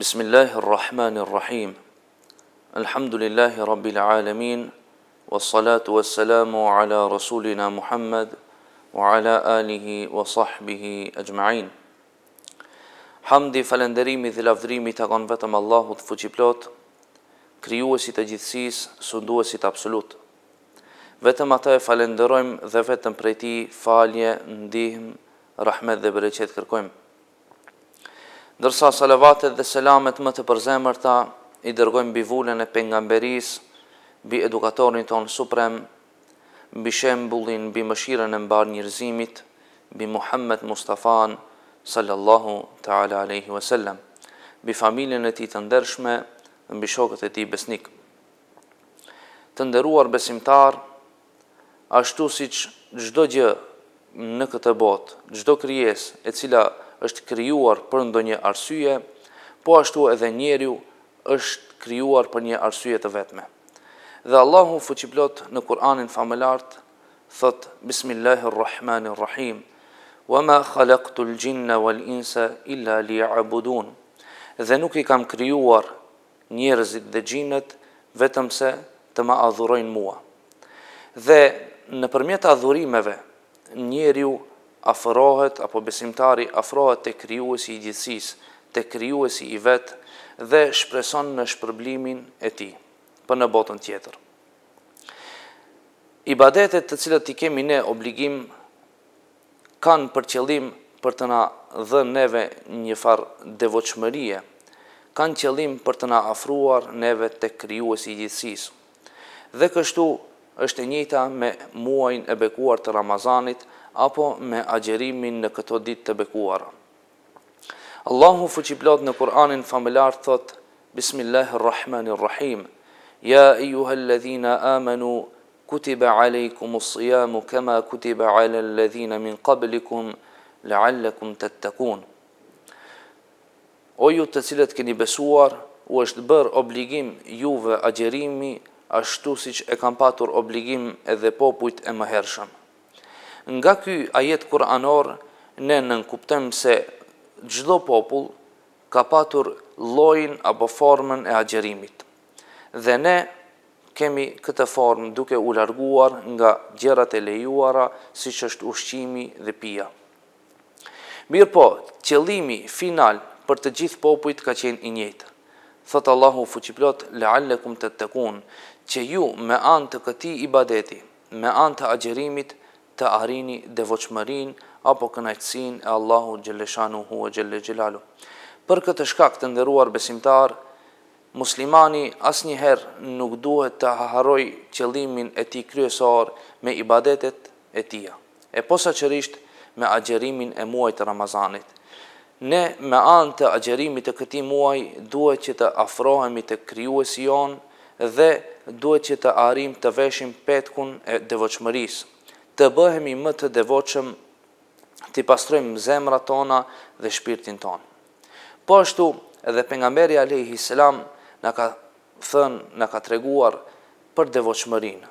Bismillahirrahmanirrahim. Alhamdulillahi rabbil alamin. Wassalatu wassalamu ala rasulina Muhammad wa ala alihi wa sahbihi ajma'in. Hamdi, falënderimi dhe lavdërimi takon vetëm Allahut fuqiplot, krijuesit të gjithësisë, sunduesit absolut. Vetëm ata e falenderojmë dhe vetëm prej tij falje, ndihmë, rahmet dhe bereqet kërkojmë. Ndërsa salavatet dhe selamet më të përzemërta i dërgojmë mbi vulën e pejgamberisë, mbi edukatorin ton suprem, mbi shembullin, mbi mëshirën e mbar njerëzimit, mbi Muhammed Mustafan sallallahu ta'ala alaihi wasallam, mbi familjen e tij të ndershme, mbi shokët e tij besnik. Të nderuar besimtar, ashtu siç çdo gjë në këtë botë, çdo krijesë e cila është krijuar për ndonjë arsye, po ashtu edhe njeriu është krijuar për një arsye të vetme. Dhe Allahu fuqiplot në Kur'anin famëlart thot: Bismillahirrahmanirrahim. Wama khalaqtul jinna wal insa illa liya'budun. Dhe nuk I kam krijuar njerëzit dhe xhinët vetëm se të ma adhurojnë mua. Dhe nëpërmjet adhurimeve njeriu afrohet, apo besimtari afrohet te krijuesi I gjithësisë, te krijuesi I vet, dhe shpreson në shpërblimin e tij për në botën tjetër. Ibadetet të cilat I kemi ne obligim kanë për qëllim për të na dhënë neve një farë devotshmërie, kanë qëllim për të na afruar neve tek krijuesi I gjithësisë. Dhe kështu është e njëjta me muajin e bekuar të Ramazanit apo me agjerimin në këto ditë të bekuara. Allahu fuqiplot në Kur'anin famëlar thot: Bismillahirrahmanirrahim. Ya ayyuhalladhina amanu kutiba alaykumus siyamu kama kutiba alal ladhina min qablikum la'allakum tattaqun. O ju të cilët keni besuar, u është bërë obligim juve agjerimi ashtu siç e kanë patur obligim edhe popujt e mëhershëm. Nga ky ajet kuranor ne nënkuptojmë se çdo popull ka patur llojin apo formën e agjerimit. Dhe ne kemi këtë formë duke u larguar nga gjërat e lejuara, siç është ushqimi dhe pija. Mirë po, qëllimi final për të gjithë popujt ka qenë I njëjtë. Thot Allahu fuqiplot: la'allakum tattaqun, që ju me anë të këtij ibadeti, me anë të agjerimit, të arrini devotshmërinë apo kënaqësinë e Allahu xhelleshanuhu ve xhelle xhelalu. Për këtë shkak të nderuar besimtar, muslimani asnjëherë nuk duhet të harrojë qëllimin e tij kryesor me ibadetet e tija, e posaçërisht me agjerimin e muajit të Ramazanit. Ne me anë të agjerimit të këtij muaji duhet që të afrohemi te krijuesi jon dhe duhet që të arrijmë të veshim petkun e devotshmërisë, të bëhemi më të devotshëm, të pastrojmë zemrat tona dhe shpirtin ton. Po ashtu edhe pejgamberi alayhi salam na ka treguar për devotshmërinë.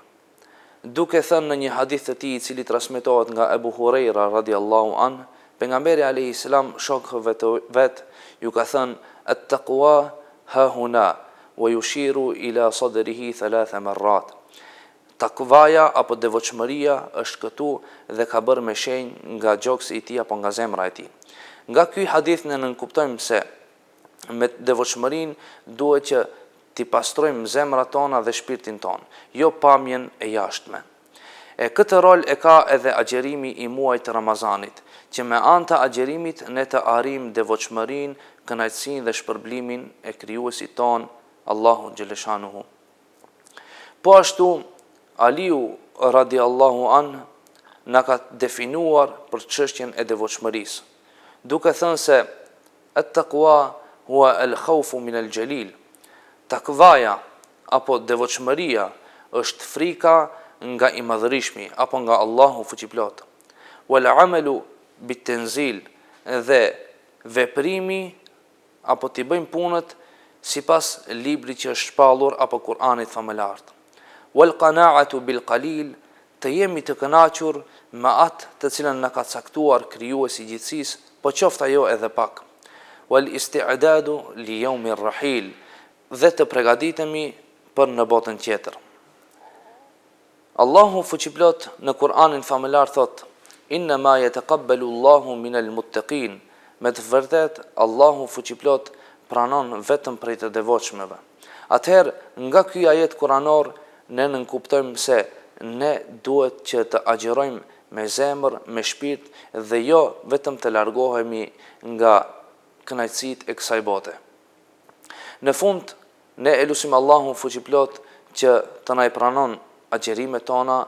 Duke thënë në një hadith të tij I cili transmetohet nga Ebu Huraira radhiyallahu an, pejgamberi alayhi salam shokëve të vet ju ka thënë: "At-taqwa ha huna wa yushiru ila sadrihi 3 marrat." Takvaja apo devotshmëria është këtu dhe ka bërë me shenjë nga gjoksi I tij apo nga zemra e tij. Nga ky hadith ne nënkuptojmë se me devotshmërinë duhet që t'i pastrojmë zemrat tona dhe shpirtin ton, jo pamjen e jashtme. E këtë rol e ka edhe agjerimi I muajit të Ramazanit, që me anë të agjerimit ne të arrijmë devotshmërinë, kënaqësinë dhe shpërblimin e krijuesit ton, Allahu xhelleshanuhu. Po ashtu Aliu radiallahu an na ka definuar për çështjen e devotshmërisë, duke thënë se at-taqwa huwa al-khawfu min al-jalil. Takvaja apo devotshmëria është frika nga I madhërishmi apo nga Allahu fuqiplot. Wal amalu bit-tanzil, dhe veprimi apo t'i bëjmë punët sipas librit që është shpallur apo Kur'anit famëlart. Wal qana'atu bil qalil, të jemi të kënaqur me atë të cilën na ka caktuar krijuesi I gjithësisë, po qoftë ajo edhe pak. wal isti'dadu li yawmi ar-rahil, dhe të përgatitemi për në botën tjetër. Allahu fuqiplot në Kur'anin famëlar thot: "Inna ma yataqabbalu Allahu minal muttaqin", me të vërtet Allahu fuqiplot pranon vetëm prej të devotshmeve. Atëherë, nga ky ajet kuranor ne nënkuptojmë se ne duhet që të agjërojmë me zemër, me shpirt dhe jo vetëm të largohemi nga kënaqësitë e kësaj bote. Në fund, ne e lutim Allahun fuqiplot që të na i pranon agjërimet tona,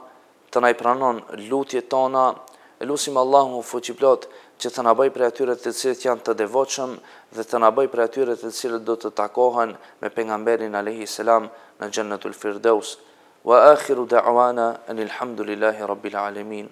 të na i pranon lutjet tona, e lutim Allahun fuqiplot që të na bëj prej atyre të cilët janë të devotshëm dhe të na bëj prej atyre të cilët do të takohen me pejgamberin alayhi salam në Jannatul Firdaus. Wa akhiru da'wana anil hamdulillahi rabbil alamin.